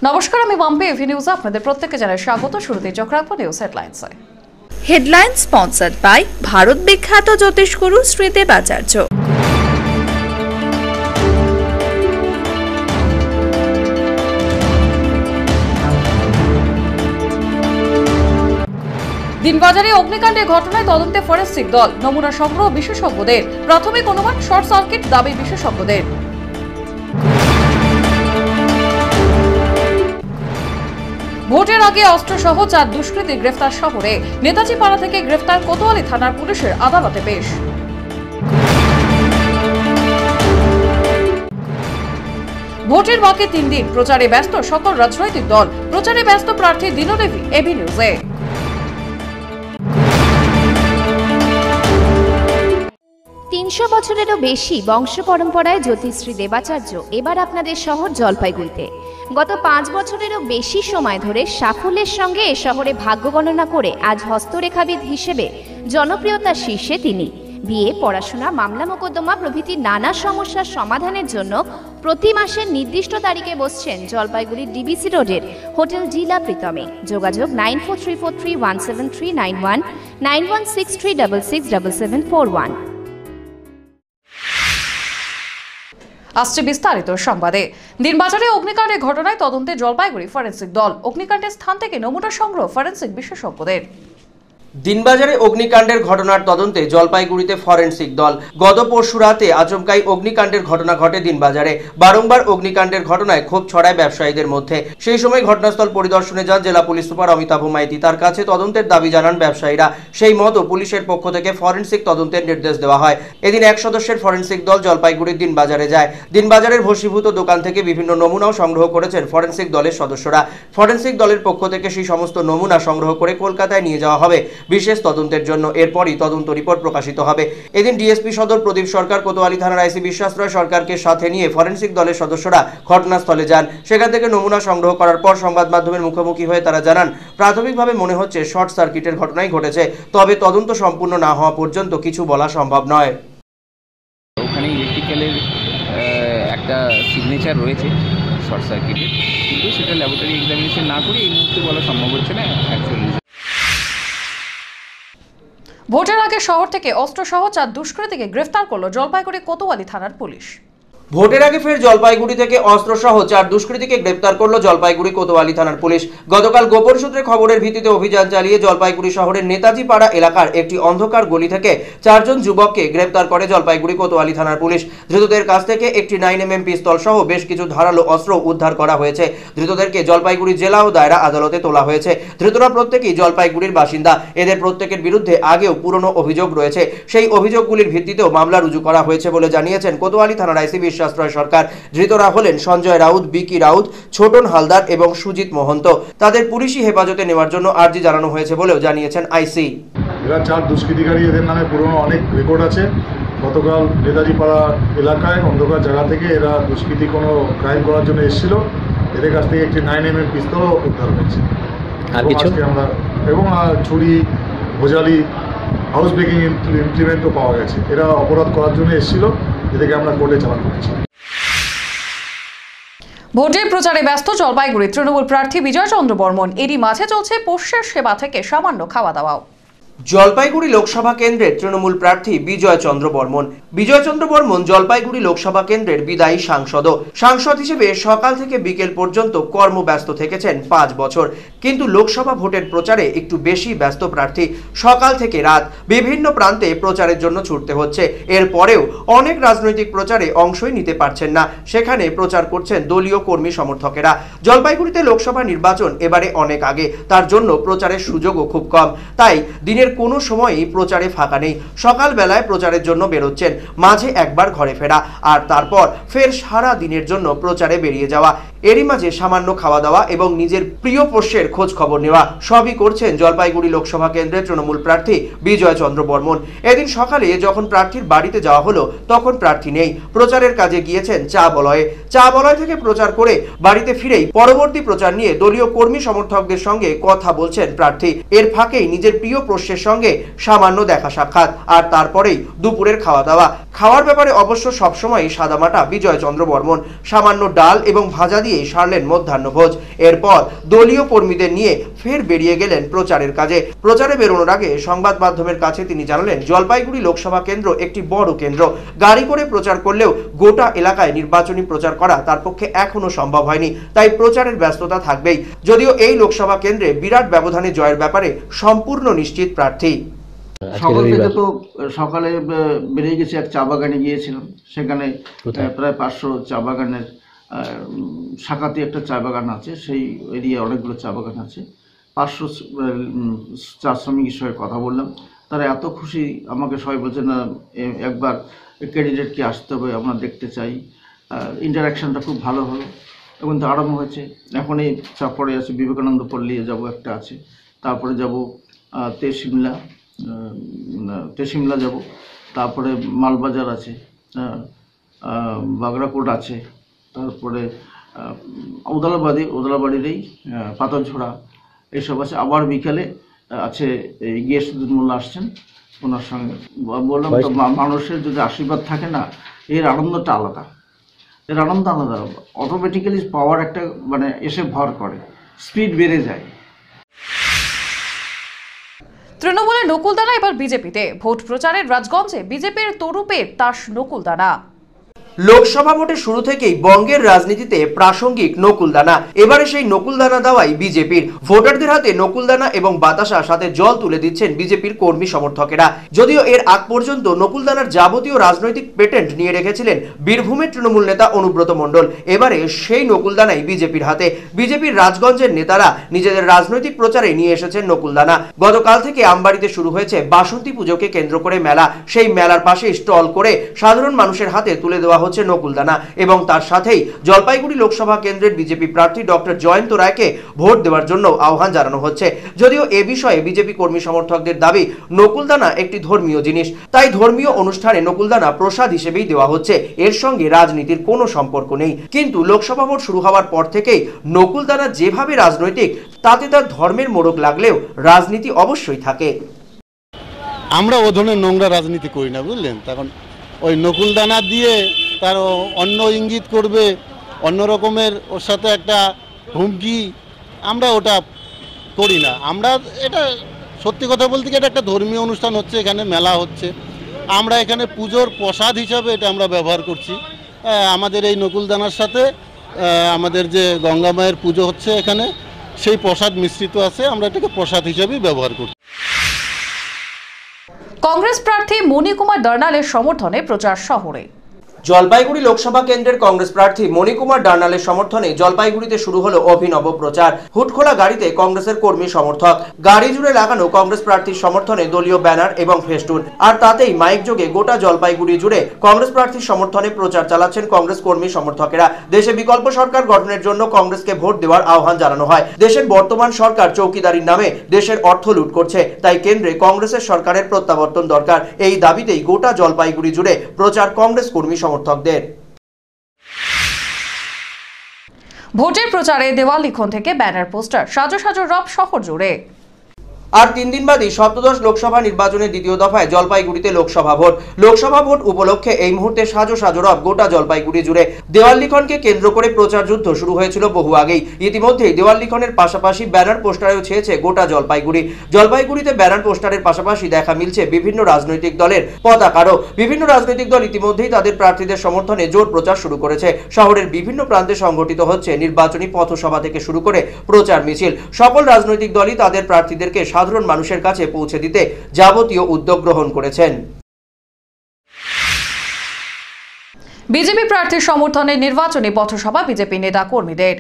নমস্কার, আমি bumpy AV নিউজে আপনাদের প্রত্যেককে জানাই স্বাগত। শুরুতেই চোখ রাখবো নিউজ হেডলাইন্সে। হেডলাইন স্পন্সর্ড বাই ভারত বিখ্যাত জ্যোতিষগুরু শ্রীদেবাচার্য। দিনবাজারে অগ্নিকাণ্ডের ঘটনায় তদন্তে ফরেনসিক দল, নমুনা সংগ্রহ বিশেষজ্ঞদের। প্রাথমিক অনুমান শর্ট সার্কিট, দাবি বিশেষজ্ঞদের। ভোটের আগে অস্ত্রসহ 4 দুষ্কৃতী গ্রেফতার শহরে। নেতাজি পাড়া থেকে গ্রেফতার কোতোয়ালি থানার পুলিশের আদালতে পেশ। ভোটের বাকি 3 দিন, প্রচারে ব্যস্ত সকল রাজনৈতিক দল। প্রচারে ব্যস্ত প্রার্থী দিনদেবী এভি নিউজে। বছরেরও বেশি বংশ পরম্পরায় জ্যোতিশ্রী দেবাচার্য এবার আপনাদের শহর জলপাইগুড়িতে। গত 5 বছরেরও বেশি সময় ধরে সাফল্যের সঙ্গে এ শহরে ভাগ্য গণনা করে আজ হস্তরেখাবিদ হিসেবে জনপ্রিয়তার শীর্ষে তিনি। বিয়ে, পড়াশোনা, মামলা মোকদ্দমা প্রভৃতি নানা সমস্যার সমাধানের জন্য প্রতি মাসের নির্দিষ্ট তারিখে বসছেন জলপাইগুড়ির ডিবিসি রোডের হোটেল জিলা প্রীতমে। যোগাযোগ 9434317391, 9163667741। আসছে বিস্তারিত সংবাদে। দিনবাজারে অগ্নিকাণ্ডের ঘটনায় তদন্তে জলপাইগুড়ি ফরেনসিক দল। অগ্নিকাণ্ডের স্থান থেকে নমুনা সংগ্রহ ফরেনসিক বিশেষজ্ঞদের। দিনবাজারে অগ্নিকাণ্ডের ঘটনার তদন্তে জলপাইগুড়িতে ফরেনসিক দল। গত পরশু রাতে আচমকাই অগ্নিকাণ্ডের ঘটনা ঘটে দিনবাজারে। বারংবার অগ্নিকাণ্ডের ঘটনায় ক্ষোভ ছড়ায় ব্যবসায়ীদের মধ্যে। সেই সময় ঘটনাস্থল পরিদর্শনে যান জেলা পুলিশ সুপার অমিতাভ মাইতি। তার কাছে তদন্তের দাবি জানান ব্যবসায়ীরা। সেই মতো পুলিশের পক্ষ থেকে ফরেনসিক তদন্তের নির্দেশ দেওয়া হয়। এদিন 1 সদস্যের ফরেনসিক দল জলপাইগুড়ির দিনবাজারে যায়। দিনবাজারের ভস্মীভূত দোকান থেকে বিভিন্ন নমুনাও সংগ্রহ করেছেন ফরেনসিক দলের সদস্যরা। ফরেনসিক দলের পক্ষ থেকে সেই সমস্ত নমুনা সংগ্রহ করে কলকাতায় নিয়ে যাওয়া হবে বিশেষ তদন্তের জন্য। এরপরই তদন্ত রিপোর্ট প্রকাশিত হবে। এদিন ডিএসপি সদর প্রদীপ সরকার, কোতোয়ালি থানার আইসি বিশ্বাস রয় সরকারকে সাথে নিয়ে ফরেনসিক দলের সদস্যরা ঘটনাস্থলে যান। সেখান থেকে নমুনা সংগ্রহ করার পর সংবাদ মাধ্যমের মুখোমুখি হয়ে তারা জানান, প্রাথমিকভাবে মনে হচ্ছে শর্ট সার্কিটের ঘটনাই ঘটেছে, তবে তদন্ত সম্পূর্ণ না হওয়া পর্যন্ত কিছু বলা সম্ভব নয়। ওখানে ইলেকট্রিক্যালের একটা সিগনেচার রয়েছে শর্ট সার্কিটের, কিন্তু সেটা ল্যাবরেটরি এক্সামিনেশন না করে এই মুহূর্তে বলা সম্ভব হচ্ছে না অ্যাকচুয়ালি। ভোটের আগে শহর থেকে অস্ত্রসহ 4 দুষ্কৃতীকে গ্রেফতার করল জলপাইগুড়ি কোতোয়ালি থানার পুলিশ। ভোটের আগে ফের জলপাইগুড়ি থেকে অস্ত্রসহ 4 দুষ্কৃতীকে গ্রেফতার করল জলপাইগুড়ি কোতোয়ালি থানার পুলিশ। গতকাল গোপন সূত্রে খবরের ভিত্তিতে অভিযান চালিয়ে জলপাইগুড়ি শহরের নেতাজি পাড়া এলাকার একটি অন্ধকার গলি থেকে 4 জন যুবককে গ্রেফতার করে জলপাইগুড়ি কোতোয়ালি থানার পুলিশ। ধৃতদের কাছ থেকে একটি 9mm পিস্তল সহ বেশ কিছু ধারালো অস্ত্র উদ্ধার করা হয়েছে। ধৃতদেরকে জলপাইগুড়ি জেলা ও দায়রা আদালতে তোলা হয়েছে। ধৃতরা প্রত্যেকেই জলপাইগুড়ির বাসিন্দা। এদের প্রত্যেকের বিরুদ্ধে আগেও পুরনো অভিযোগ রয়েছে। সেই অভিযোগগুলির ভিত্তিতেও মামলা রুজু করা হয়েছে বলে জানিয়েছেন কোতোয়ালি থানার আইসি বিশ্বাস সরকার। ধৃতরা হলেন সঞ্জয় রাউত, বিকি রাউত, ছোটন হালদার এবং সুজিত মহন্ত। তাদের পুলিশি হেফাজতে নেওয়ার জন্য আর্জি জানানো হয়েছে বলেও জানিয়েছেন আইসি। এরা 4 দুষ্কৃতিকারী, এদের নামে পুরনো অনেক রেকর্ড আছে। গতকাল নেতাজি পাড়া এলাকায় অন্ধকার জায়গা থেকে এরা দুষ্কৃতি কোনো ক্রাইম করার জন্য এসেছিল। এদের কাছ থেকে একটি 9mm পিস্তল উদ্ধার হয়েছে এবং ছুরি, ভোজালি, হাউস ব্রেকিং ইমপ্লিমেন্টও পাওয়া গেছে। এরা অপরাধ করার জন্য এসেছিল, এদেরকে আমরা কোর্টে চালান করেছি। ভোটের প্রচারে ব্যস্ত জলপাইগুড়ি তৃণমূল প্রার্থী বিজয় চন্দ্র বর্মন। এরই মাঝে চলছে পোষ্যের সেবা থেকে সামান্য খাওয়া দাওয়াও। জলপাইগুড়ি লোকসভা কেন্দ্রের তৃণমূল প্রার্থী বিজয় চন্দ্র বর্মন। বিজয় চন্দ্র বর্মন জলপাইগুড়ি লোকসভা কেন্দ্রের বিদায়ী সাংসদ হিসেবে সকাল থেকে বিকেল পর্যন্ত কর্মব্যস্ত থেকেছেন 5 বছর। কিন্তু লোকসভা ভোটের প্রচারে একটু বেশি ব্যস্ত প্রার্থী। সকাল থেকে রাত বিভিন্ন প্রান্তে প্রচারের জন্য ছুটতে হচ্ছে। এরপরেও অনেক রাজনৈতিক প্রচারে অংশই নিতে পারছেন না। সেখানে প্রচার করছেন দলীয় কর্মী সমর্থকেরা। জলপাইগুড়িতে লোকসভা নির্বাচন এবারে অনেক আগে, তার জন্য প্রচারের সুযোগও খুব কম। তাই দিনের কোনো সময়ই প্রচারে ফাঁকা নেই। সকালবেলায় প্রচারের জন্য বেরোচ্ছেন, মাঝে একবার ঘরে ফেরা, আর তারপর ফের সারা দিনের জন্য প্রচারে বেরিয়ে যাওয়া। এরই মাঝে সামান্য খাওয়া দাওয়া এবং নিজের প্রিয় পোষ্যের খোঁজ খবর নেওয়া সবই করছেন জলপাইগুড়ি লোকসভা কেন্দ্রের তৃণমূল প্রার্থী বিজয় চন্দ্র বর্মন। এদিন সকালে যখন প্রার্থীর বাড়িতে যাওয়া হলো তখন প্রার্থী নেই। প্রচারের কাজে গিয়েছেন চা বলয় থেকে প্রচার করে বাড়িতে ফিরেই পরবর্তী প্রচার নিয়ে দলীয় কর্মী সমর্থকদের সঙ্গে কথা বলছেন প্রার্থী। এর ফাঁকেই নিজের প্রিয় পোষ্যের সঙ্গে সামান্য দেখা সাক্ষাৎ, আর তারপরেই দুপুরের খাওয়া দাওয়া। খাওয়ার ব্যাপারে অবশ্য সবসময় সাদামাটা বিজয় চন্দ্র বর্মন। সামান্য ডাল এবং ভাজা দিয়ে সারলেন মধ্যাহ্নভোজ। এরপর দলীয় কর্মীদের নিয়ে ফের বেরিয়ে গেলেন প্রচারের কাজে। প্রচারে বেরোনোর আগে সংবাদ মাধ্যমের কাছে তিনি জানালেন, জলপাইগুড়ি লোকসভা কেন্দ্র একটি বড় কেন্দ্র। গাড়ি করে প্রচার করলেও গোটা এলাকায় নির্বাচনী প্রচার করা তার পক্ষে এখনো সম্ভব হয়নি, তাই প্রচারের ব্যস্ততা থাকবেই। যদিও এই লোকসভা কেন্দ্রে বিরাট ব্যবধানে জয়ের ব্যাপারে সম্পূর্ণ নিশ্চিত প্রার্থী। সকাল থেকে তো সকালে বেরিয়ে গেছি, এক চা বাগানে গিয়েছিলাম। সেখানে প্রায় 500 চা বাগানের শাখাতে একটা চা বাগান আছে, সেই এরিয়া অনেকগুলো চা বাগান আছে। 500 চা শ্রমিকের সঙ্গে কথা বললাম। তারা এত খুশি, আমাকে সবাই বলছে না একবার ক্যান্ডিডেটকে আসতে হবে, আমরা দেখতে চাই। ইন্টারাকশনটা খুব ভালো হলো এবং তো আরম্ভ হয়েছে। এখন এই চা পড়ে আছে, বিবেকানন্দ পল্লী যাব একটা আছে, তারপরে যাব তেশিমলা যাব, তারপরে মালবাজার আছে, বাগড়াকোট আছে, তারপরে ওদলাবাড়ির পাথরঝোড়া এইসব আছে। আবার বিকালে আছে এই গিয়াসুদ্দিন মোল্লা আসছেন, ওনার সঙ্গে বললাম তো মানুষের যদি আশীর্বাদ থাকে না, এর আনন্দটা আলাদা, অটোমেটিক্যালি পাওয়ার একটা মানে এসে ভর করে, স্পিড বেড়ে যায়। তৃণমূলের নকুলদানা এবার বিজেপিতে। ভোট প্রচারের রাজগঞ্জে বিজেপির তরুপের তাস নকুলদানা। লোকসভা ভোটের শুরু থেকেই বঙ্গের রাজনীতিতে প্রাসঙ্গিক নকুলদানা। এবারে সেই নকুলদানা দেওয়াই বিজেপির। ভোটারদের হাতে নকুলদানা এবং বাতাসা সাথে জল তুলে দিচ্ছেন বিজেপির কর্মী সমর্থকেরা। যদিও এর আগ পর্যন্ত নকুলদানার যাবতীয় রাজনৈতিক পেটেন্ট নিয়ে রেখেছিলেন বীরভূমের তৃণমূল নেতা অনুব্রত মণ্ডল। এবারে সেই নকুলদানাই বিজেপির হাতে। বিজেপির রাজগঞ্জের নেতারা নিজেদের রাজনৈতিক প্রচারে নিয়ে এসেছেন নকুলদানা। গতকাল থেকে আমবাড়িতে শুরু হয়েছে বাসন্তী পুজোকে কেন্দ্র করে মেলা। সেই মেলার পাশে স্টল করে সাধারণ মানুষের হাতে তুলে দেওয়া হচ্ছে নকুলদানা এবং তার সাথেই জলপাইগুড়ি লোকসভা কেন্দ্রের বিজেপি প্রার্থী ডক্টর জয়ন্ত রায়কে ভোট দেওয়ার জন্য আহ্বান জানানো হচ্ছে। যদিও এ বিষয়ে বিজেপি কর্মী সমর্থকদের দাবি, নকুলদানা একটি ধর্মীয় জিনিস, তাই ধর্মীয় অনুষ্ঠানে নকুলদানা প্রসাদ হিসেবেই দেওয়া হচ্ছে, এর সঙ্গে রাজনীতির কোনো সম্পর্ক নেই। কিন্তু লোকসভা ভোট শুরু হওয়ার পর থেকেই নকুলদানা যেভাবে রাজনৈতিক, তাতে তার ধর্মের মোড়ক লাগলেও রাজনীতি অবশ্যই থাকে। আমরা ও ধরনের নোংরা রাজনীতি করি না, বুঝলেন? তখন ওই নকুলদানা দিয়ে তার অন্য ইঙ্গিত করবে, অন্য রকমের ওর সাথে একটা হুমকি, আমরা ওটা করি না। আমরা এটা সত্যি কথা বলতে কি, এটা একটা ধর্মীয় অনুষ্ঠান হচ্ছে, এখানে মেলা হচ্ছে, আমরা এখানে পুজোর প্রসাদ হিসাবে এটা আমরা ব্যবহার করছি। আমাদের এই নকুলদানার সাথে আমাদের যে গঙ্গা মায়ের পুজো হচ্ছে এখানে, সেই প্রসাদ মিশ্রিত আছে, আমরা এটাকে প্রসাদ হিসাবেই ব্যবহার করছি। কংগ্রেস প্রার্থী মণিকুমার দার্নালের সমর্থনে প্রচার শহরে। জলপাইগুড়ি লোকসভা কেন্দ্রের কংগ্রেস প্রার্থী মণিকুমার দার্নালের সমর্থনে জলপাইগুড়িতে শুরু হলো অভিনব প্রচার। হুটখোলা গাড়িতে কংগ্রেসের কর্মী সমর্থক, গাড়ি জুড়ে লাগানো কংগ্রেস প্রার্থীর সমর্থনে দলীয় ব্যানার এবং ফেস্টুন, আর তাতেই মাইক যোগে গোটা জলপাইগুড়ি জুড়ে কংগ্রেস প্রার্থীর সমর্থনে প্রচার চালাচ্ছেন কংগ্রেস কর্মী সমর্থকেরা। দেশে বিকল্প সরকার গঠনের জন্য কংগ্রেসকে ভোট দেওয়ার আহ্বান জানানো হয়। দেশের বর্তমান সরকার চৌকিদারির নামে দেশের অর্থ লুট করছে, তাই কেন্দ্রে কংগ্রেসের সরকারের প্রত্যাবর্তন দরকার। এই দাবিতেই গোটা জলপাইগুড়ি জুড়ে প্রচার কংগ্রেস কর্মী সমর্থকদের। ভোটের প্রচারে দেওয়াল লিখন থেকে ব্যানার পোস্টার, সাজো সাজো রব শহর জুড়ে। আর 3 দিন বাদই সপ্তদশ লোকসভা নির্বাচনের দ্বিতীয় দফায় জলপাইগুড়িতে লোকসভা ভোট উপলক্ষে এই মুহূর্তে সাজো সাজো রব গোটা জলপাইগুড়ি জুড়ে। দেওয়াল লিখনকে কেন্দ্র করে প্রচার যুদ্ধ শুরু হয়েছিল বহু আগেই। ইতিমধ্যেই দেওয়াল লিখনের পাশাপাশি ব্যানার পোস্টারেও ছেয়েছে গোটা জলপাইগুড়িতে ব্যানার পোস্টারের পাশাপাশি দেখা মিলছে বিভিন্ন রাজনৈতিক দলের পতাকারও। বিভিন্ন রাজনৈতিক দল ইতিমধ্যেই তাদের প্রার্থীদের সমর্থনে জোর প্রচার শুরু করেছে। শহরের বিভিন্ন প্রান্তে সংগঠিত হচ্ছে নির্বাচনী পথসভা থেকে শুরু করে প্রচার মিছিল। সকল রাজনৈতিক দলই তাদের প্রার্থীদেরকে সাধারণ মানুষের কাছে পৌঁছে দিতে যাবতীয় উদ্যোগ গ্রহণ করেছেন। বিজেপি প্রার্থীর সমর্থনে নির্বাচনী পথসভা বিজেপি নেতা কর্মীদের।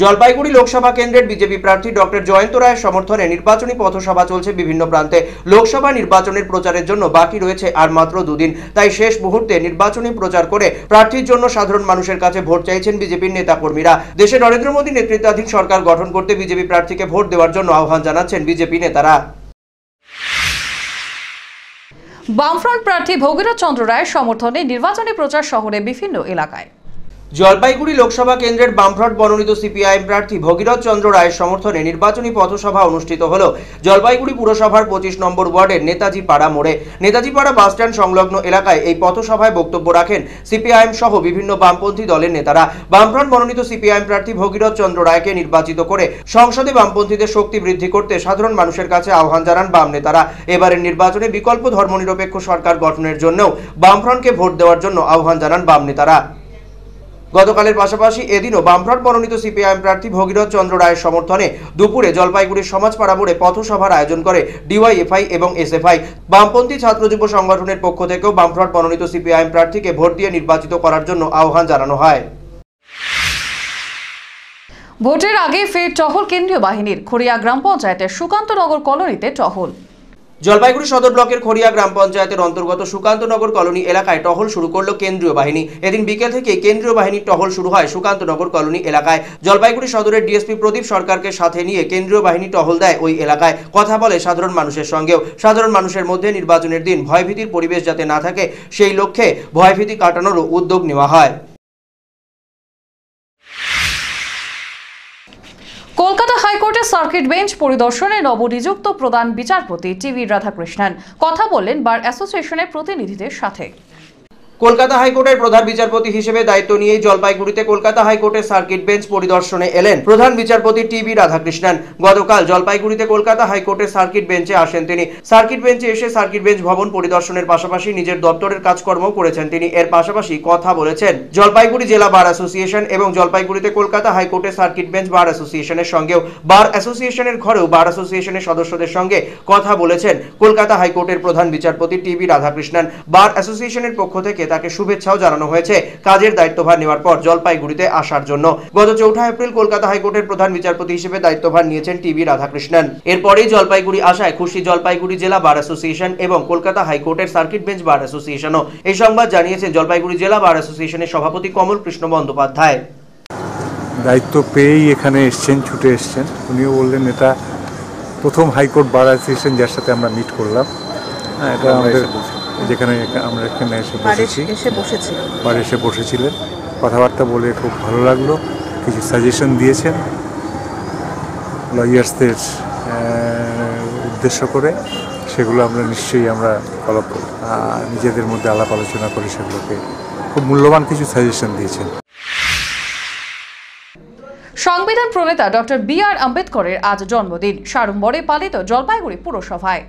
জলপাইগুড়ি লোকসভা কেন্দ্রের বিজেপি প্রার্থী ডক্টর জয়ন্ত রায়ের সমর্থনে নির্বাচনী পথসভা চলছে বিভিন্ন প্রান্তে। লোকসভা নির্বাচনের প্রচারের জন্য বাকি রয়েছে আর মাত্র 2 দিন, তাই শেষ মুহূর্তে নির্বাচনী প্রচার করে প্রার্থীর জন্য সাধারণ মানুষের কাছে ভোট চাইছেন বিজেপির নেতা কর্মীরা। দেশে নরেন্দ্র মোদী নেতৃত্বাধীন সরকার গঠন করতে বিজেপি প্রার্থীকে ভোট দেওয়ার জন্য আহ্বান জানাচ্ছেন বিজেপি নেতারা। বামফ্রন্ট প্রার্থী ভগীরথ চন্দ্র রায়ের সমর্থনে নির্বাচনী প্রচার শহরে বিভিন্ন এলাকায়। জলপাইগুড়ি লোকসভা কেন্দ্রের বামফ্রন্ট মনোনীত সিপিআইএম প্রার্থী ভগীরথ চন্দ্র রায়ের সমর্থনে নির্বাচনী পথসভা অনুষ্ঠিত হল জলপাইগুড়ি পুরসভার 25 নম্বর ওয়ার্ডের নেতাজি পাড়া মোড়ে। নেতাজি পাড়া বাসস্ট্যান্ড সংলগ্ন এলাকায় এই পথসভায় বক্তব্য রাখেন সিপিআইএম সহ বিভিন্ন বামপন্থী দলের নেতারা। বামফ্রন্ট মনোনীত সিপিআইএম প্রার্থী ভগীরথ চন্দ্র রায়কে নির্বাচিত করে সংসদে বামপন্থীদের শক্তি বৃদ্ধি করতে সাধারণ মানুষের কাছে আহ্বান জানান বাম নেতারা। এবারের নির্বাচনে বিকল্প ধর্মনিরপেক্ষ সরকার গঠনের জন্যও বামফ্রন্টকে ভোট দেওয়ার জন্য আহ্বান জানান বাম নেতারা। গতকালের পাশাপাশি এদিনও বামফ্রন্ট মনোনীত সিপিআইএম প্রার্থী ভগীরথ চন্দ্র রায়ের সমর্থনে দুপুরে জলপাইগুড়ির সমাজপাড়া মোড়ে পথসভার আয়োজন করে ডিওয়াইএফআই এবং এসএফআই। বামপন্থী ছাত্র যুব সংগঠনের পক্ষ থেকেও বামফ্রন্ট মনোনীত সিপিআইএম প্রার্থীকে ভোট দিয়ে নির্বাচিত করার জন্য আহ্বান জানানো হয়। ভোটের আগে ফের টহল কেন্দ্রীয় বাহিনীর। খড়িয়া গ্রাম পঞ্চায়েতের সুকান্তনগর কলোনিতে টহল। জলপাইগুড়ি সদর ব্লকের খড়িয়া গ্রাম পঞ্চায়েতের অন্তর্গত সুকান্তনগর কলোনি এলাকায় টহল শুরু করল কেন্দ্রীয় বাহিনী। এদিন বিকেল থেকে কেন্দ্রীয় বাহিনীর টহল শুরু হয় সুকান্তনগর কলোনি এলাকায়। জলপাইগুড়ি সদরের ডিএসপি প্রদীপ সরকারকে সাথে নিয়ে কেন্দ্রীয় বাহিনী টহল দেয় ওই এলাকায়। কথা বলে সাধারণ মানুষের সঙ্গেও। সাধারণ মানুষের মধ্যে নির্বাচনের দিন ভয়ভীতির পরিবেশ যাতে না থাকে সেই লক্ষ্যে ভয়ভীতি কাটানোরও উদ্যোগ নেওয়া হয়। কলকাতা হাইকোর্টের সার্কিট বেঞ্চ পরিদর্শনে নবনিযুক্ত প্রধান বিচারপতি টিভি রাধাকৃষ্ণন কথা বললেন বার অ্যাসোসিয়েশনের প্রতিনিধিদের সাথে। কলকাতা হাইকোর্টের প্রধান বিচারপতি হিসেবে দায়িত্ব নিয়ে জলপাইগুড়িতে কলকাতা হাইকোর্টের সার্কিট বেঞ্চ পরিদর্শনে এলেন প্রধান বিচারপতি টিভি রাধাকৃষ্ণন। গতকাল জলপাইগুড়িতে কলকাতা হাইকোর্টের সার্কিট বেঞ্চে আসেন তিনি। সার্কিট বেঞ্চে এসে সার্কিট বেঞ্চ ভবন পরিদর্শনের পাশাপাশি নিজের দপ্তরের কাজকর্ম করেছেন তিনি। এর পাশাপাশি কথা বলেছেন জলপাইগুড়ি জেলা বার অ্যাসোসিয়েশন এবং জলপাইগুড়িতে কলকাতা হাইকোর্টের সার্কিট বেঞ্চ বার অ্যাসোসিয়েশনের সঙ্গেও। বার অ্যাসোসিয়েশনের ঘরেও বার অ্যাসোসিয়েশনের সদস্যদের সঙ্গে কথা বলেছেন কলকাতা হাইকোর্টের প্রধান বিচারপতি টিভি রাধাকৃষ্ণন। বার অ্যাসোসিয়েশনের পক্ষ থেকে তাকে শুভেচ্ছাও জানানো হয়েছে কাজের দায়িত্বভার নেওয়ার পর জলপাইগুড়িতে আসার জন্য। গত 4 এপ্রিল কলকাতা হাইকোর্টের প্রধান বিচারপতি হিসেবে দায়িত্বভার নিয়েছেন টিভি রাধাকৃষ্ণন। এরপরেই জলপাইগুড়ি আসায় খুশি জলপাইগুড়ি জেলা বার অ্যাসোসিয়েশন এবং কলকাতা হাইকোর্টের সার্কিট বেঞ্চ বার অ্যাসোসিয়েশনও। এই সংবাদ জানিয়েছেন জলপাইগুড়ি জেলা বার অ্যাসোসিয়েশনের সভাপতি কমল কৃষ্ণ বন্দ্যোপাধ্যায়। দায়িত্ব পেয়েই এখানে এসছেন, ছুটে এসছেন। উনিও বললেন এটা প্রথম হাইকোর্ট বার অ্যাসোসিয়েশন যার সাথে আমরা মিট করলাম। এটা আমাদের যেখানে আমরা এখানে এসে বসেছিলেন, কথাবার্তা বলে খুব ভালো লাগলো। কিছু সাজেশন দিয়েছেন লয়ার্সদের উদ্দেশ্য করে, সেগুলো আমরা নিশ্চয়ই আমরা ফলো করি, নিজেদের মধ্যে আলাপ আলোচনা করে সেগুলোকে খুব মূল্যবান কিছু সাজেশন দিয়েছেন। সংবিধান প্রণেতা ডক্টর বি.আর. আম্বেদকরের আজ জন্মদিন। সাড়ম্বরে পালিত জলপাইগুড়ি পুরসভায়।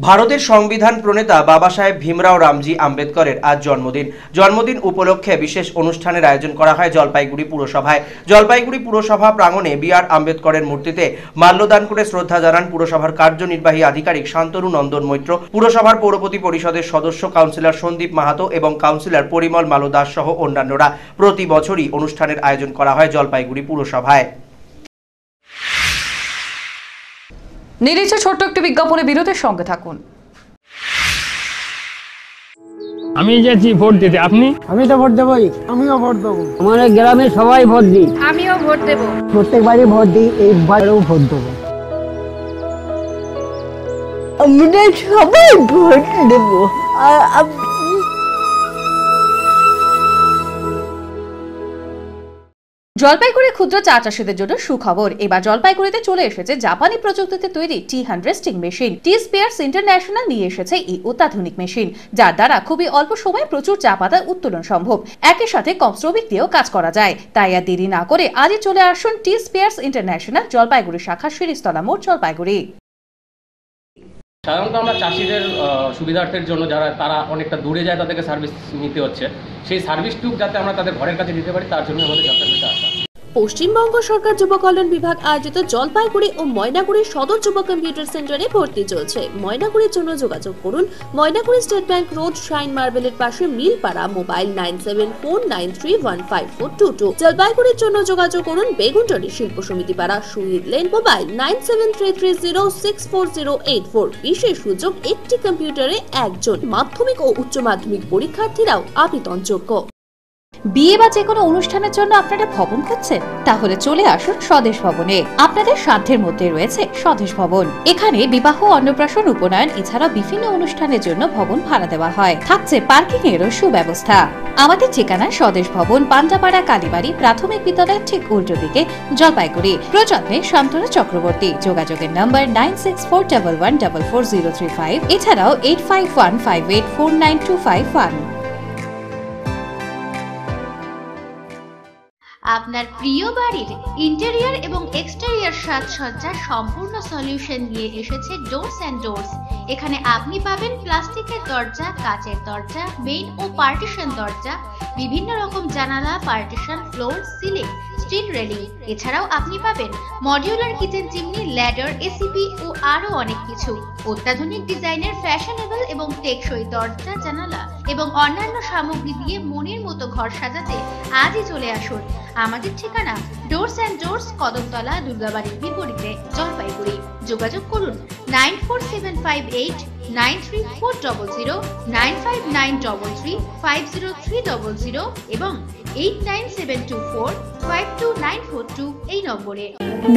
ভারতের সংবিধান প্রণেতা বাবা সাহেব ভীমরাও রামজি আম্বেদকরের আজ জন্মদিন। জন্মদিন উপলক্ষে বিশেষ অনুষ্ঠানের আয়োজন করা হয় জলপাইগুড়ি পুরসভায়। জলপাইগুড়ি পুরসভা প্রাঙ্গণে বি.আর. আম্বেদকরের মূর্তিতে মাল্যদান করে শ্রদ্ধা জানান পুরসভার কার্যনির্বাহী আধিকারিক শান্তনু নন্দন মৈত্র, পুরসভার পৌরপতি পরিষদের সদস্য কাউন্সিলর সন্দীপ মাহাতো এবং কাউন্সিলর পরিমল মালো দাস সহ অন্যান্যরা। প্রতি বছরই অনুষ্ঠানের আয়োজন করা হয় জলপাইগুড়ি পুরসভায়। নিরিচে ছোট্ট একটি বিজ্ঞাপনে বিরতির সঙ্গে থাকুন। আমি যাচ্ছি ভোট দিতে, আপনি? আমি তো ভোট দেবই। আমিও ভোট দেবো। আমাদের গ্রামে সবাই ভোট দিই। আমিও ভোট দেব। প্রত্যেকবারই ভোট দিই, এইবারেও ভোট দেবো। আমরা সবাই ভোট দেবো। জলপাইগুড়ি ক্ষুদ্র চা চাষীদের জন্য সুখবর। এবার জলপাইগুড়িতে চলে এসেছে জাপানি প্রযুক্তিতে তৈরি টি হারভেস্টিং মেশিন। টি স্পেয়ার্স ইন্টারন্যাশনাল নিয়ে এসেছে এই অত্যাধুনিক মেশিন, যার দ্বারা খুবই অল্প সময়ে প্রচুর চা পাতা উত্তোলন সম্ভব। একই সাথে কম শ্রমিক দিয়েও কাজ করা যায়। তাই আর দেরি না করে আজই চলে আসুন টি স্পেয়ার্স ইন্টারন্যাশনাল জলপাইগুড়ি শাখা শিরিষতলা মোড় জলপাইগুড়ি। সাধারণত আমরা চাষিদের সুবিধার্থের জন্য তারা অনেকটা দূরে যায়, তাদেরকে সার্ভিস নিতে হচ্ছে। সেই সার্ভিসটুকু যাতে আমরা তাদের ঘরের কাছে দিতে পারি, তার জন্য আমাদের জলপাইগুড়িতে আসা। পশ্চিমবঙ্গ সরকার যুব কল্যাণ বিভাগ আয়োজিত জলপাইগুড়ি ও ময়নাগুড়ি সদর যুব কম্পিউটার সেন্টারে ভর্তি চলছে। ময়নাগুড়ির জন্য যোগাযোগ করুন Maynaguri state bank road, shine মার্বেলের পাশে, মিলপাড়া। মোবাইল 9749315422। জলপাইগুড়ির জন্য যোগাযোগ করুন বেগুনটরি শিল্প সমিতি পাড়া, শহীদ লেন। মোবাইল 9733064084। বিশেষ সুযোগ, একটি কম্পিউটারে একজন। মাধ্যমিক ও উচ্চ মাধ্যমিক পরীক্ষার্থীরাও আবেদনযোগ্য। বিয়ে বা যে কোনো অনুষ্ঠানের জন্য আপনারা ভবন খুঁজছেন? তাহলে চলে আসুন স্বদেশ ভবনে। আপনাদের সাধ্যের মধ্যে রয়েছে স্বদেশ ভবন। এখানে বিবাহ, অন্নপ্রাশন, উপনয়ন এছাড়া বিভিন্ন অনুষ্ঠানের জন্য ভবন ভাড়া দেওয়া হয়। থাকছে পার্কিং এরও সুব্যবস্থা। আমাদের ঠিকানা স্বদেশ ভবন, পান্ডাপাড়া, কালীবাড়ি প্রাথমিক বিদ্যালয়ের ঠিক উল্টো দিকে, জলপাইগুড়ি। প্রযত্নে শান্তনু চক্রবর্তী। যোগাযোগের নম্বর 9641144035, এছাড়াও 8515849251। আপনার প্রিয় বাড়ির ইন্টেরিয়র এবং এক্সটেরিয়র সাজসজ্জার সম্পূর্ণ সলিউশন নিয়ে এসেছে ডোরস অ্যান্ড ডোরস। এখানে আপনি পাবেন প্লাস্টিকের দরজা, কাচের দরজা, মেইন ও পার্টিশন দরজা, বিভিন্ন রকম জানালা, partition, floor, ceiling, steel railing. এছাড়াও আপনি পাবেন modular kitchen chimney, ladder, ACP ও আরো অনেক কিছু। অত্যাধুনিক ডিজাইনের ফ্যাশনেবল এবং টেকসই দরজা, জানালা এবং অন্যান্য সামগ্রী দিয়ে মনের মতো ঘর সাজাতে আজই চলে আসুন। আমাদের ঠিকানা ডোরস অ্যান্ড ডোরস, কদমতলা, দুর্গাবাড়ির বিপরীতে, জলপাইগুড়ি। যোগাযোগ করুন 9475893400, 9593350300 এবং 8972452942 এই নম্বরে।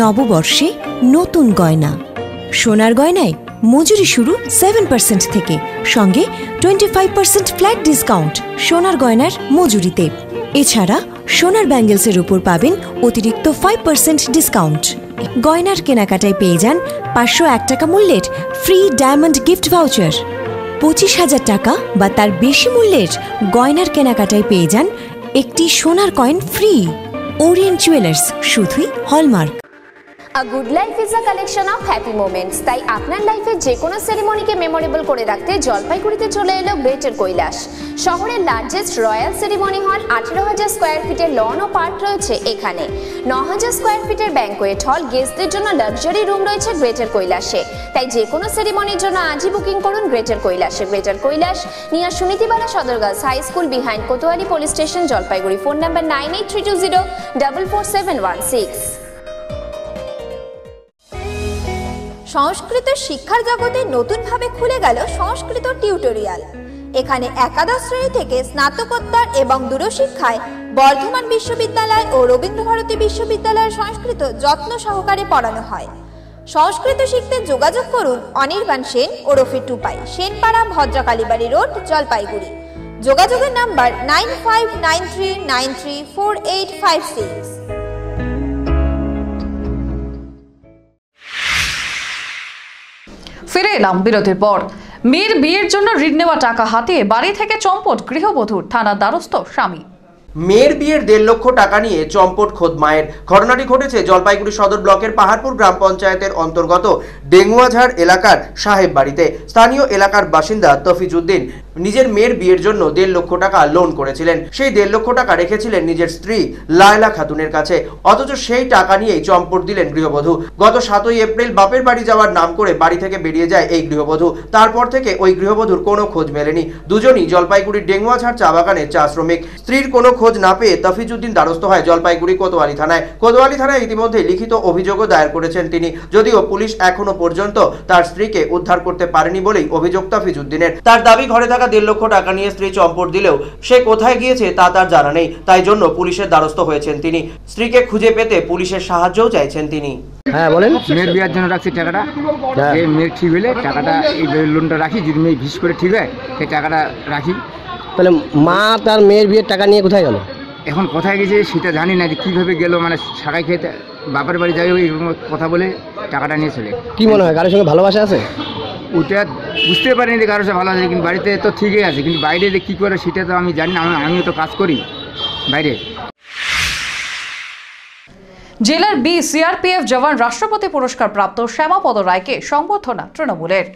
নববর্ষে নতুন গয়না, সোনার গয়নায় মজুরি শুরু 7% থেকে, সঙ্গে 25% ফ্ল্যাট ডিসকাউন্ট সোনার গয়নার মজুরিতে। এছাড়া সোনার ব্যাঙ্গেলসের উপর পাবেন অতিরিক্ত 5% ডিসকাউন্ট। গয়নার কেনাকাটায় পেয়ে যান 501 টাকা মূল্যের ফ্রি ডায়মন্ড গিফট ভাউচার। 25,000 টাকা বা তার বেশি মূল্যের গয়নার কেনাকাটায় পেয়ে যান একটি সোনার কয়েন ফ্রি। ওরিয়েন্ট জুয়েলার্স, শুধুই hallmark. A good life is a collection of happy moments, তাই আপনার লাইফের যে কোনো সেরিমনিকে মেমোরেবল করে রাখতে জলপাইগুড়িতে চলে এলো গ্রেটার কৈলাস। শহরের লার্জেস্ট রয়্যাল সেরিমনি হল, 18,000 স্কোয়ার ফিটের লন ও পার্ক রয়েছে এখানে। 9,000 স্কোয়ার ফিটের ব্যাঙ্কোয়েট হল, গেস্টদের জন্য লাক্সারি রুম রয়েছে গ্রেটার কৈলাসে। তাই যে কোনো সেরিমনির জন্য আজই বুকিং করুন গ্রেটার কৈলাসে। Greater Kailash, near Sunitibala Sadar girls high school, behind Kotwali police station, Jalpaiguri. Phone number 9832044716। Sanskrit শিক্ষার জগতে নতুনভাবে খুলে গেল সংস্কৃত টিউটোরিয়াল। এখানে একাদশ শ্রেণী থেকে স্নাতকোত্তর এবং দূরশিক্ষায় বর্ধমান বিশ্ববিদ্যালয় ও রবীন্দ্রভারতী বিশ্ববিদ্যালয়ের সংস্কৃত যত্ন সহকারে পড়ানো হয়। সংস্কৃত শিখতে যোগাযোগ করুন অনির্বাণ সেন ওরফে টুপাই, সেনপাড়া, ভদ্রকালীবাড়ি রোড, জলপাইগুড়ি। যোগাযোগের নাম্বার 9593934856। ফিরে এলাম বিরতির পর। মেয়ের বিয়ের জন্য ঋণ নেওয়া টাকা হাতিয়ে বাড়ি থেকে চম্পট গৃহবধূর, থানার দ্বারস্থ স্বামী। মেয়ের বিয়ের 1.5 লক্ষ টাকা নিয়ে চম্পট খোদ মায়ের। ঘটনাটি ঘটেছে জলপাইগুড়ি সদর ব্লকের পাহাড়পুর গ্রাম পঞ্চায়েতের অন্তর্গত ডেঙ্গুয়াঝাড় এলাকার সাহেব বাড়িতে। স্থানীয় এলাকার বাসিন্দা তফিজউদ্দিন নিজের মেয়ের বিয়ের জন্য 1.5 লক্ষ টাকা লোন করেছিলেন। সেই 1.5 লক্ষ টাকা রেখেছিলেন নিজের স্ত্রী লায়লা খাতুনের কাছে, অথচ সেই টাকা নিয়েই চম্পট দিলেন গৃহবধূ। গত 7ই এপ্রিল বাপের বাড়ি যাওয়ার নাম করে বাড়ি থেকে বেরিয়ে যায় এই গৃহবধূ। তারপর থেকে ওই গৃহবধূর কোনো খোঁজ মেলেনি। দুজনই জলপাইগুড়ির ডেঙ্গুয়াঝাড় চা বাগানের চা শ্রমিক। স্ত্রীর কোনো খোঁজ না পেয়ে তফিজউদ্দিন দ্বারস্থ হয় জলপাইগুড়ি কোতোয়ালি থানায়। কোতোয়ালি থানায় ইতিমধ্যে লিখিত অভিযোগও দায়ের করেছেন তিনি, যদিও পুলিশ এখনো পর্যন্ত তার স্ত্রীকে উদ্ধার করতে পারেনি বলেই অভিযোগ তফিজউদ্দিনের। তার দাবি, ঘরে থাকা 1.5 লক্ষ টাকা নিয়ে স্ত্রী চম্পট দিলেও সে কোথায় গিয়েছে তা তার জানা নেই, তাই জন্য পুলিশের দ্বারস্থ হয়েছেন তিনি। স্ত্রীকে খুঁজে পেতে পুলিশের সাহায্যও চাইছেন তিনি। হ্যাঁ বলেন। মেয়ের বিয়ের জন্য রাখছি টাকাটা, যে মেয়ের ঠিক হলে টাকাটা, এই লোনটা রাখি, যদি মেয়ে ভিস করে ঠিক হয় সেই টাকাটা রাখি। তাহলে মা তার মেয়ের বিয়ের টাকা নিয়ে কোথায় গেল? এখন কোথায় গেছে সেটা জানি না, যে কীভাবে গেল, মানে শাখায় খেতে বাপের বাড়ি যাই এই কথা বলে টাকাটা নিয়ে চলে। কি মনে হয় কারোর সঙ্গে ভালোবাসা আছে? ওটা বুঝতে পারিনি যে কারোর সাথে ভালো আছে, কিন্তু বাড়িতে তো ঠিকই আছে, কিন্তু বাইরে যে কী করে সেটা তো আমি জানি না। আমিও তো কাজ করি বাইরে। জেলার সিআরপিএফ জওয়ান রাষ্ট্রপতি পুরস্কার প্রাপ্ত শ্যামাপদ রায়কে সংবর্ধনা তৃণমূলের।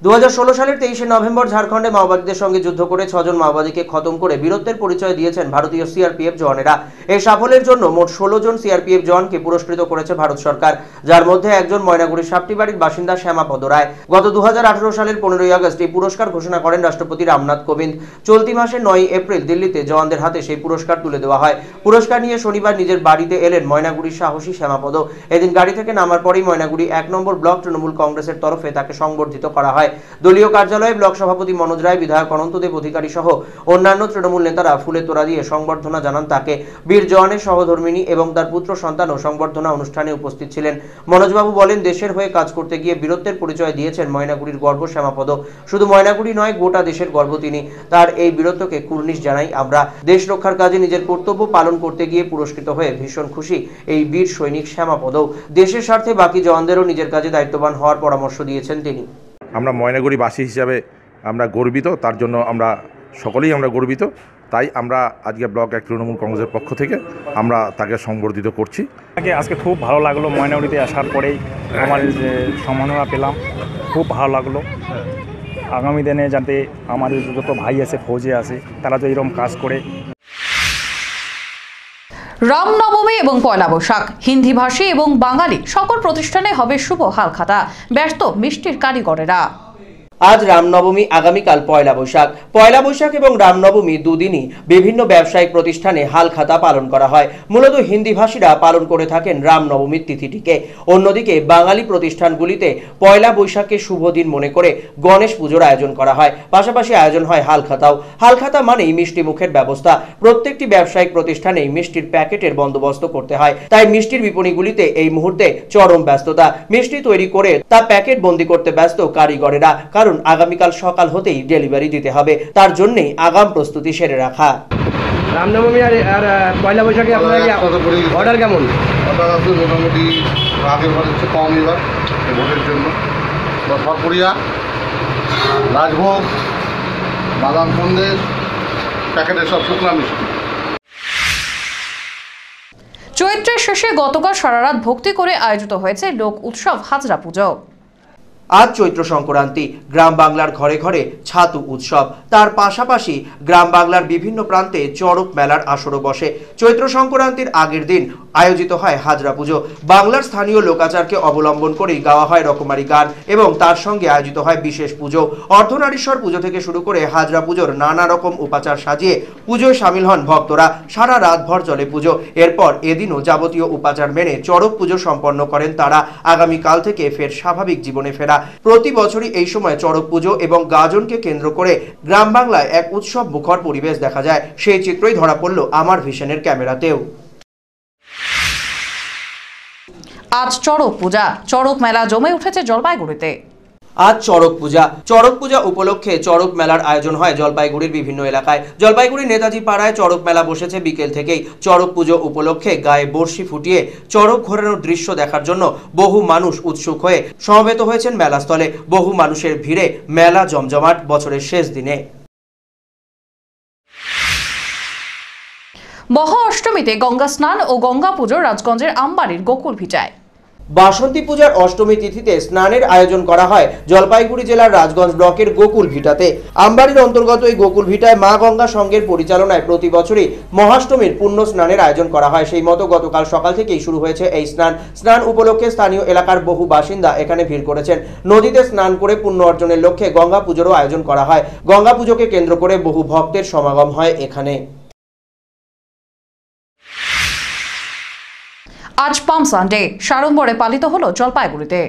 2016 সালের 23শে নভেম্বর ঝাড়খণ্ডে মাওবাদীদের সঙ্গে যুদ্ধ করে 6 জন মাওবাদীকে খতম করে বীরত্বের পরিচয় দিয়েছেন ভারতীয় সিআরপিএফ জওয়ানেরা। এই সাফল্যের জন্য মোট 16 জন সিআরপিএফ জওয়ানকে পুরস্কৃত করেছে ভারত সরকার, যার মধ্যে একজন ময়নাগুড়ির সাপটিবাড়ির বাসিন্দা শ্যামাপদ রায়। গত 2018 সালের 15ই আগস্ট এই পুরস্কার ঘোষণা করেন রাষ্ট্রপতি রামনাথ কোবিন্দ। চলতি মাসের 9ই এপ্রিল দিল্লিতে জওয়ানদের হাতে সেই পুরস্কার তুলে দেওয়া হয়। পুরস্কার নিয়ে শনিবার নিজের বাড়িতে এলেন ময়নাগুড়ির সাহসী শ্যামাপদ। এদিন গাড়ি থেকে নামার পরেই ময়নাগুড়ি 1 নম্বর ব্লক তৃণমূল কংগ্রেসের তরফে তাকে সংবর্ধিত করা হয়। হয়। দলীয় কার্যালয়ে ব্লক সভাপতি মনোজ রায়, বিধায়ক অনন্তদেব অধিকারী সহ অন্যান্য তৃণমূল নেতারা ফুলের তোড়া দিয়ে সংবর্ধনা জানান তাকে। বীর জওয়ানের সহধর্মিণী এবং তার পুত্র সন্তানও সংবর্ধনা অনুষ্ঠানে উপস্থিত ছিলেন। মনোজবাবু বলেন, দেশের হয়ে কাজ করতে গিয়ে বীরত্বের পরিচয় দিয়েছেন ময়নাগুড়ির গর্ব শ্যামাপদ। শুধু ময়নাগুড়ি নয়, গোটা দেশের গর্ব তিনি। তার এই বীরত্বকে কুর্নিশ জানাই আমরা। দেশ রক্ষার কাজে নিজের কর্তব্য পালন করতে গিয়ে পুরস্কৃত হয়ে ভীষণ খুশি এই বীর সৈনিক শ্যামাপদ। দেশের স্বার্থে বাকি জওয়ানদেরও নিজের কাজে দায়িত্ববান হওয়ার পরামর্শ দিয়েছেন তিনি। আমরা ময়নাগুড়িবাসী হিসাবে আমরা গর্বিত, তার জন্য আমরা সকলেই আমরা গর্বিত। তাই আমরা আজকে ব্লক এক তৃণমূল কংগ্রেসের পক্ষ থেকে আমরা তাকে সংবর্ধিত করছি। আজকে খুব ভালো লাগলো, ময়নাগুড়িতে আসার পরেই আমার যে সম্মাননা পেলাম, খুব ভালো লাগলো। আগামী দিনে যাতে আমাদের যত ভাই আছে, ফৌজে আছে, তারা তো এরকম কাজ করে। রামনবমী এবং পয়লা বৈশাখ, হিন্দি ভাষী এবং বাঙালি সকল প্রতিষ্ঠানে হবে শুভ হালখাতা। ব্যস্ত মিষ্টির কারিগরেরা। আজ রামনবমী, আগামীকাল পয়লা বৈশাখ। পয়লা বৈশাখ এবং রামনবমী দুদিনই বিভিন্ন ব্যবসায়িক প্রতিষ্ঠানে হালখাতা পালন করা হয়। মূলত হিন্দি ভাষীরা পালন করে থাকেন রামনবমীর তিথিটিকে। অন্যদিকে বাঙালি প্রতিষ্ঠানগুলিতে পয়লা বৈশাখকে শুভ দিন মনে করে গণেশ পুজোর আয়োজন করা হয়। পাশাপাশি আয়োজন হয় হালখাতাও। হালখাতা মানেই মিষ্টি মুখের ব্যবস্থা। প্রত্যেকটি ব্যবসায়িক প্রতিষ্ঠানেই মিষ্টির প্যাকেটের বন্দোবস্ত করতে হয়। তাই মিষ্টির বিপণীগুলিতে এই মুহূর্তে চরম ব্যস্ততা। মিষ্টি তৈরি করে তা প্যাকেট বন্দি করতে ব্যস্ত কারিগরেরা। কারণ আগামীকাল সকাল হতেই ডেলিভারি দিতে হবে, তার জন্যই আগাম প্রস্তুতি সেরে রাখা। রামনবমী আর পয়লা বৈশাখে আপনার অর্ডার কেমন? অর্ডার আছে মোটামুটি আগের বার হচ্ছে কম, এবার ভোটের জন্য সরপুরিয়া, রাজভোগ, বাদাম সন্দেশ, প্যাকেটের সব শুকনা মিষ্টি। চৈত্রের শেষে গতকাল সারারাত ভক্তি করে আয়োজিত হয়েছে লোক উৎসব হাজরা পুজো। আজ চৈত্র সংক্রান্তি। গ্রাম বাংলার ঘরে ঘরে ছাতু উৎসব। তার পাশাপাশি গ্রাম বাংলার বিভিন্ন প্রান্তে চড়ক মেলার আসরও বসে। চৈত্র সংক্রান্তির আগের দিন আয়োজিত হয় হাজরা পুজো। বাংলার স্থানীয় লোকাচারকে অবলম্বন করেই গাওয়া হয় রকমারি গান এবং তার সঙ্গে আয়োজিত হয় বিশেষ পুজো। অর্ধনারীশ্বর পুজো থেকে শুরু করে হাজরা পুজোর নানা রকম উপাচার সাজিয়ে পুজোয় সামিল হন ভক্তরা। সারা রাতভর চলে পুজো। এরপর এদিনও যাবতীয় উপাচার মেনে চড়ক পুজো সম্পন্ন করেন তারা। আগামীকাল থেকে ফের স্বাভাবিক জীবনে ফেরা। প্রতি বছরই এই সময় চড়ক পুজো এবং গাজনকে কেন্দ্র করে গ্রাম বাংলায় এক উৎসব মুখর পরিবেশ দেখা যায়। সেই চিত্রই ধরা পড়ল আমার ভিশনের ক্যামেরাতেও। আজ চড়ক পূজা। চড়ক মেলা জমে উঠেছে জলপাইগুড়িতে। আজ চড়ক পূজা। চড়ক পূজা উপলক্ষে চড়ক মেলার আয়োজন হয় জলপাইগুড়ির বিভিন্ন এলাকায়। জলপাইগুড়ির নেতাজি পাড়ায় চড়ক মেলা বসেছে বিকেল থেকেই। চড়ক পুজো উপলক্ষে গায়ে বর্ষি ফুটিয়ে চড়ক ঘোরানোর দৃশ্য দেখার জন্য বহু মানুষ উৎসুক হয়ে সমবেত হয়েছেন মেলাস্থলে। বহু মানুষের ভিড়ে মেলা জমজমাট বছরের শেষ দিনে। মহা অষ্টমীতে গঙ্গা স্নান ও গঙ্গা পুজো রাজগঞ্জের আমবাড়ির গোকুল ভিটায়। বাসন্তী পূজার অষ্টমী তিথিতে স্নানের আয়োজন করা হয় জলপাইগুড়ি জেলার রাজগঞ্জ ব্লকের গোকুল ভিটাতে। আমবাড়ির অন্তর্গত এই গোকুল ভিটায় মা গঙ্গা সংঘের পরিচালনায় প্রতি বছরই মহাষ্টমীর পুণ্য স্নানের আয়োজন করা হয়। সেই মতো গতকাল সকাল থেকেই শুরু হয়েছে এই স্নান উপলক্ষে স্থানীয় এলাকার বহু বাসিন্দা এখানে ভিড় করেছেন। নদীতে স্নান করে পুণ্য অর্জনের লক্ষ্যে গঙ্গা পুজোরও আয়োজন করা হয়। গঙ্গা পুজোকে কেন্দ্র করে বহু ভক্তের সমাগম হয় এখানে। আজ পাম সানডে সাড়ম্বরে পালিত হলো জলপাইগুড়িতে।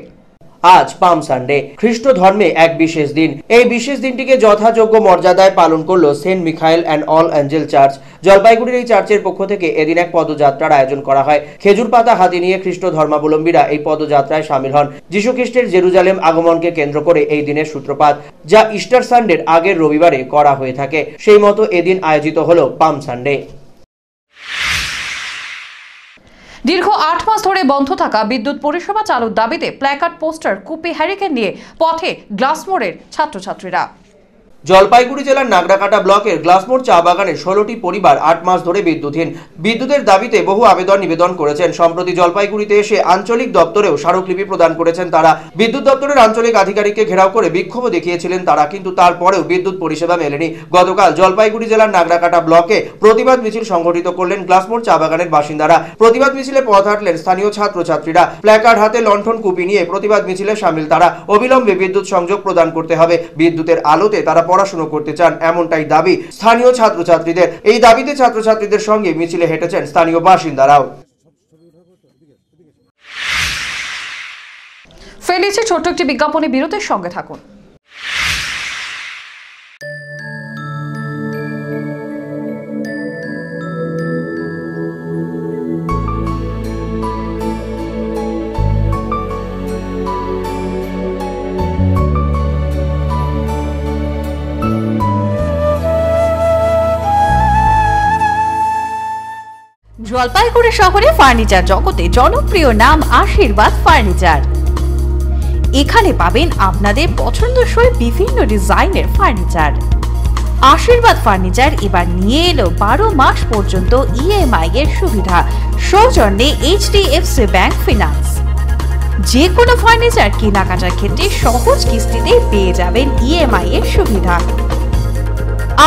আজ পাম সানডে, খ্রিস্ট ধর্মে এক বিশেষ দিন। এই বিশেষ দিনটিকে যথাযোগ্য মর্যাদায় পালন করলো saint Michael and all angel church. জলপাইগুড়ির এই চার্চের পক্ষ থেকে এদিন এক পদযাত্রার আয়োজন করা হয়। খেজুর পাতা হাতে নিয়ে খ্রিস্ট ধর্মাবলম্বীরা এই পদযাত্রায় সামিল হন। যিশু খ্রিস্টের জেরুজালেম আগমনকে কেন্দ্র করে এই দিনের সূত্রপাত, যা ইস্টার সানডের আগের রবিবারে করা হয়ে থাকে। সেই মতো এদিন আয়োজিত হলো পাম সানডে। দীর্ঘ 8 মাস ধরে বন্ধ থাকা বিদ্যুৎ পরিষেবা চালুর দাবিতে প্ল্যাকার্ড, পোস্টার, কুপি, হ্যারিকেন নিয়ে পথে গ্লাসমোড়ের ছাত্রছাত্রীরা। জলপাইগুড়ি জেলার নাগরাকাটা ব্লকের গ্লাসমোড় চা বাগানের 16টি পরিবার 8 মাস ধরে বিদ্যুৎহীন। বিদ্যুতের দাবিতে বহু আবেদন নিবেদন করেছেন। সম্প্রতি জলপাইগুড়িতে এসে আঞ্চলিক দপ্তরেও স্মারকলিপি প্রদান করেছেন তারা। বিদ্যুৎ দপ্তরের আঞ্চলিক আধিকারিককে ঘেরাও করে বিক্ষোভ দেখিয়েছিলেন তারা, কিন্তু তারপরেও বিদ্যুৎ পরিষেবা মেলেনি। গতকাল জলপাইগুড়ি জেলার নাগরাকাটা ব্লকে প্রতিবাদ মিছিল সংগঠিত করলেন গ্লাসমোড় চা বাগানের বাসিন্দারা। প্রতিবাদ মিছিলে পথ হাঁটলেন স্থানীয় ছাত্রছাত্রীরা। প্ল্যাকার্ড হাতে লণ্ঠন কুপি নিয়ে প্রতিবাদ মিছিলে সামিল তারা। অবিলম্বে বিদ্যুৎ সংযোগ প্রদান করতে হবে। বিদ্যুতের আলোতে তারা পড়াশোনা করতে চান, এমনটাই দাবি স্থানীয় ছাত্রছাত্রীদের। এই দাবিতে ছাত্রছাত্রীদের সঙ্গে মিছিলে হেঁটেছেন স্থানীয় বাসিন্দারাও। ফেলেছে ছোট্ট একটি বিজ্ঞাপনে, বিরতির সঙ্গে থাকুন। জলপাইগুড়ি শহরে ফার্নিচার জগতে জনপ্রিয় নাম আশীর্বাদ ফার্নিচার। এখানে পাবেন আপনাদের পছন্দসই বিভিন্ন ডিজাইনের ফার্নিচার। আশীর্বাদ ফার্নিচার এবার নিয়ে এলো 12 মাস পর্যন্ত ইএমআই এর সুবিধা, সৌজন্যে HDFC ব্যাংক ফিনান্স। যে কোনো ফার্নিচার কেনাকাটার ক্ষেত্রে সহজ কিস্তিতে পেয়ে যাবেন ইএমআই এর সুবিধা।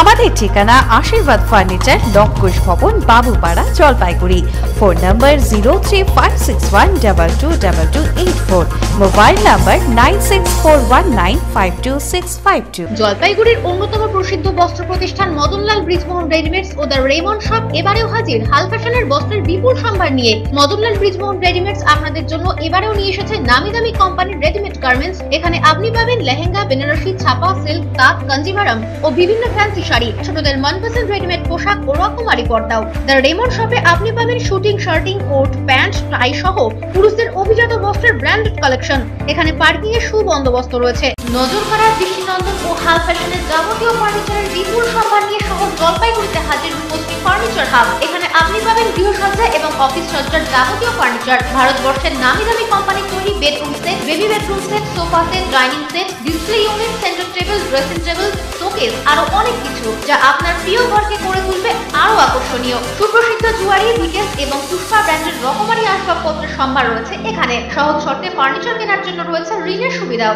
আমাদের ঠিকানা আশীর্বাদ ফার্নিচার, লঙ্কুশ ভবন, বাবুপাড়া, জলপাইগুড়ি। ফোন নম্বর 0356122284, মোবাইল নম্বর 9641952652। জলপাইগুড়ির অন্যতম প্রসিদ্ধ বস্ত্র প্রতিষ্ঠান মদনলাল ব্রিজমোহন রেডিমেডস ও দ্য রেমন্ড শপ এবারেও হাজির হাল ফ্যাশনের বস্ত্রের বিপুল সম্ভার নিয়ে। মদনলাল ব্রিজমোহন রেডিমেডস আপনাদের জন্য এবারেও নিয়ে এসেছে নামি দামি কোম্পানির রেডিমেড গার্মেন্টস। এখানে আপনি পাবেন লেহেঙ্গা, বেনারসি, ছাপা, সিল্ক, তাঁত, কাঞ্জিভারাম ও বিভিন্ন ফ্যান্সি শাড়ি, ছোটদের মনপসন্দ রেডিমেড পোশাক ও রকমারি পর্দাও। দ্য রেমন্ড শপে আপনি পাবেন শুটিং, শার্টিং, কোট, প্যান্ট, টাই সহ পুরুষদের অভিজাত বস্ত্রের ব্র্যান্ডেড কালেকশন। এখানে পার্কিং এর সুবন্দোবস্ত রয়েছে। নজর কাড়া, দৃষ্টিনন্দন ও হাল ফ্যাশনের যাবতীয় ফার্নিচারের বিপুল সম্ভার নিয়ে শহর জলপাইগুড়িতে হাজির রূপশ্রী ফার্নিচার হাব। এখানে আপনি পাবেন গৃহসজ্জা এবং অফিস সজ্জার যাবতীয় ফার্নিচার, ভারতবর্ষের নামি দামি কোম্পানির তৈরি bedroom set, baby bedroom set, sofa set, dining set, display unit, centre table, dressing table, showcase, আরো অনেক কিছু যা আপনার প্রিয় ঘরকে করে তুলবে আরো আকর্ষণীয়। সুপ্রসিদ্ধ জুয়ারি, ভিটেস এবং পুষ্পা ব্র্যান্ডের রকমারি আসবাবপত্রের সম্ভার রয়েছে এখানে। সহজ শর্তে ফার্নিচার কেনার জন্য রয়েছে ঋণের সুবিধাও।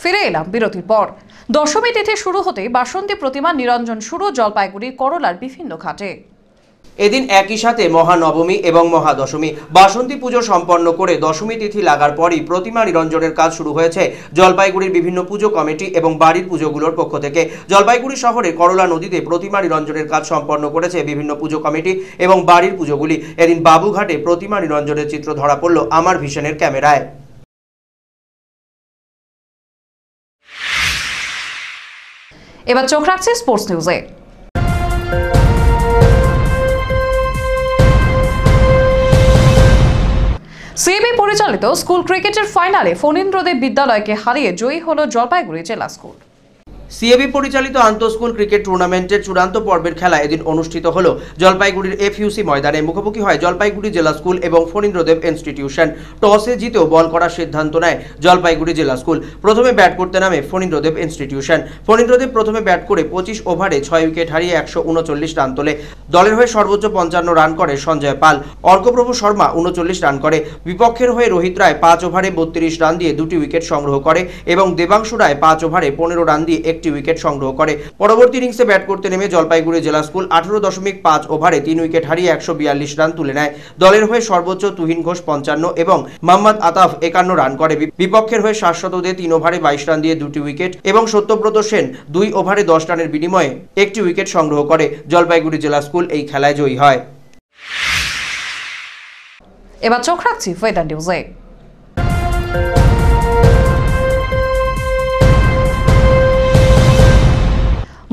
ফিরে এলাম বিরতির পর। দশমী তিথি শুরু হতে বাসন্তী প্রতিমা নিরঞ্জন শুরু জলপাইগুড়ির করলার বিভিন্ন ঘাটে। এদিন একই সাথে মহানবমী এবং মহাদশমী বাসন্তী পুজো সম্পন্ন করে দশমী তিথি লাগার পরই প্রতিমা নিরঞ্জনের কাজ শুরু হয়েছে জলপাইগুড়ির বিভিন্ন পুজো কমিটি এবং বাড়ির পুজোগুলোর পক্ষ থেকে। জলপাইগুড়ি শহরে করলা নদীতে প্রতিমা নিরঞ্জনের কাজ সম্পন্ন করেছে বিভিন্ন পুজো কমিটি এবং বাড়ির পুজোগুলি। এদিন বাবুঘাটে প্রতিমা নিরঞ্জনের চিত্র ধরা পড়ল আমার ভিশনের ক্যামেরায়। এবার চোখ রাখছে স্পোর্টস নিউজে। সিএবি পরিচালিত স্কুল ক্রিকেটের ফাইনালে ফণীন্দ্রদেব বিদ্যালয়কে হারিয়ে জয়ী হলো জলপাইগুড়ি জেলা স্কুল। সিএবি পরিচালিত আন্তঃস্কুল ক্রিকেট টুর্নামেন্টের চূড়ান্ত পর্বের খেলা এদিন অনুষ্ঠিত হলো জলপাইগুড়ির এফইউসি ময়দানে। মুখোমুখি হয় জলপাইগুড়ি জেলা স্কুল এবং ফণীন্দ্রদেব ইনস্টিটিউশন। টসে জিতেও বল করার সিদ্ধান্ত নেয় জলপাইগুড়ি জেলা স্কুল। প্রথমে ব্যাট করতে নামে ফণীন্দ্রদেব ইনস্টিটিউশন। ফণীন্দ্রদেব প্রথমে ব্যাট করে 25 ওভারে 6 উইকেট হারিয়ে 139 রান তোলে। দলের হয়ে সর্বোচ্চ 55 রান করে সঞ্জয় পাল। অর্কপ্রভু শর্মা 39 রান করে। বিপক্ষের হয়ে রোহিত রায় 5 ওভারে 32 রান দিয়ে 2টি উইকেট সংগ্রহ করে এবং দেবাংশু রায় 5 ওভারে 15 রান দিয়ে 1টি উইকেট সংগ্রহ করে। পরবর্তী ইনিংসে ব্যাট করতে নেমে জলপাইগুড়ি জেলা স্কুল 18.5 ওভারে 3 উইকেট হারিয়ে 142 রান তুলে নেয়। দলের হয়ে সর্বোচ্চ তুহিন ঘোষ 55 এবং মোহাম্মদ আতাফ 51 রান করে। বিপক্ষের হয়ে শাশ্বত দে 3 ওভারে 22 রান দিয়ে 2টি উইকেট এবং সত্যব্রত সেন 2 ওভারে 10 রানের বিনিময়ে 1টি উইকেট সংগ্রহ করে। জলপাইগুড়ি জেলা স্কুল এই খেলায় জয়ী হয়। এবার চোখ রাখছি ওয়েদার নিউজে।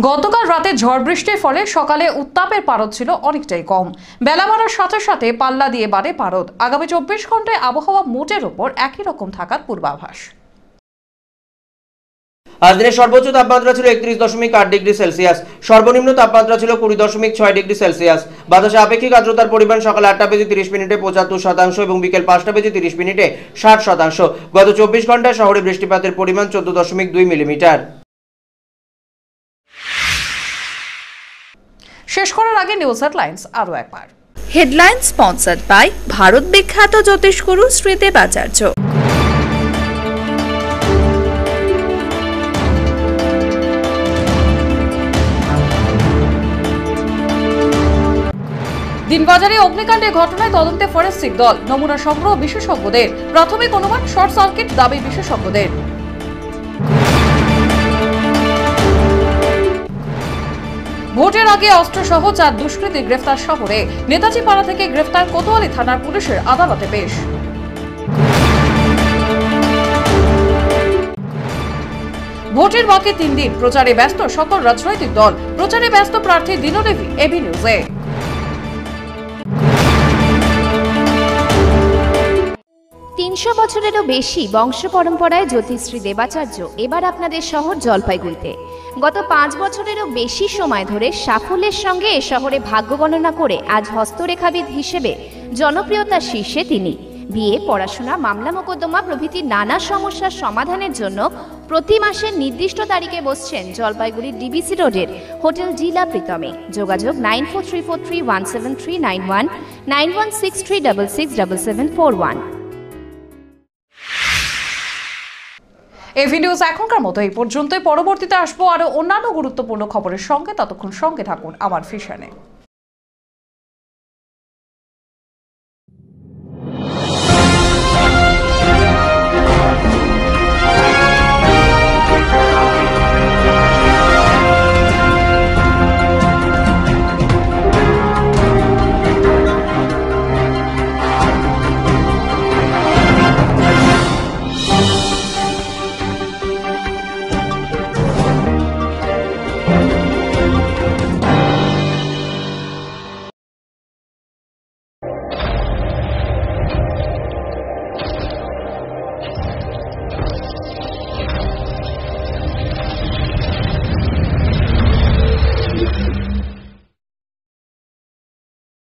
গতকাল রাতে ঝড় বৃষ্টির ফলে সকালে উত্তাপের পারদ ছিল অনেকটাই কম। বেলা বাড়ার সাথে সাথে পাল্লা দিয়ে বাড়ে পারদ। আগামী 24 ঘন্টায় আবহাওয়া মোটের উপর একই রকম থাকার পূর্বাভাস। আজ দিনের সর্বোচ্চ তাপমাত্রা ছিল 31.8 ডিগ্রি সেলসিয়াস, সর্বনিম্ন তাপমাত্রা ছিল 20.6 ডিগ্রি সেলসিয়াস। বাতাসে আপেক্ষিক আর্দ্রতার পরিমাণ সকাল 8টা বেজে 30 মিনিটে 75% এবং বিকেল 5টা বেজে 30 মিনিটে 60%। গত 24 ঘন্টায় শহরে বৃষ্টিপাতের পরিমাণ 14.2 মিলিমিটার। শেষ করার আগে নিউজ হেডলাইন্স আরো একবার। হেডলাইন স্পন্সর্ড বাই ভারত বিখ্যাত জ্যোতিষগুরু শ্রীদেব আচার্য। দিনবাজারে অগ্নিকাণ্ডের ঘটনায় তদন্তে ফরেন্সিক দল। নমুনা সংগ্রহ বিশেষজ্ঞদের। প্রাথমিক অনুমান শর্ট সার্কিট, দাবি বিশেষজ্ঞদের। ভোটের আগে অস্ত্রসহ 4 দুষ্কৃতী গ্রেফতার শহরে। নেতাজি পাড়া থেকে গ্রেফতার কোতোয়ালি থানার পুলিশের আদালতে পেশ। ভোটের বাকি 3 দিন, প্রচারে ব্যস্ত সকল রাজনৈতিক দল। প্রচারে ব্যস্ত প্রার্থী দিনদেবী এবি নিউজে। 300 বছরেরও বেশি বংশ পরম্পরায় জ্যোতিশ্রী দেবাচার্য এবার আপনাদের শহর জলপাইগুড়িতে। গত 5 বছরেরও বেশি সময় ধরে সাফল্যের সঙ্গে এ শহরে ভাগ্য গণনা করে আজ হস্তরেখাবিদ হিসেবে জনপ্রিয়তার শীর্ষে তিনি। বিয়ে, পড়াশোনা, মামলা মোকদ্দমা প্রভৃতি নানা সমস্যার সমাধানের জন্য প্রতি মাসের নির্দিষ্ট তারিখে বসছেন জলপাইগুড়ির ডিবিসি রোডের হোটেল জিলা প্রীতমে। যোগাযোগ 9434317391, 9163667741। এভি নিউজ এখনকার মতো এই পর্যন্তই। পরবর্তীতে আসবো আরো অন্যান্য গুরুত্বপূর্ণ খবরের সঙ্গে। ততক্ষণ সঙ্গে থাকুন আমার ভিশনে।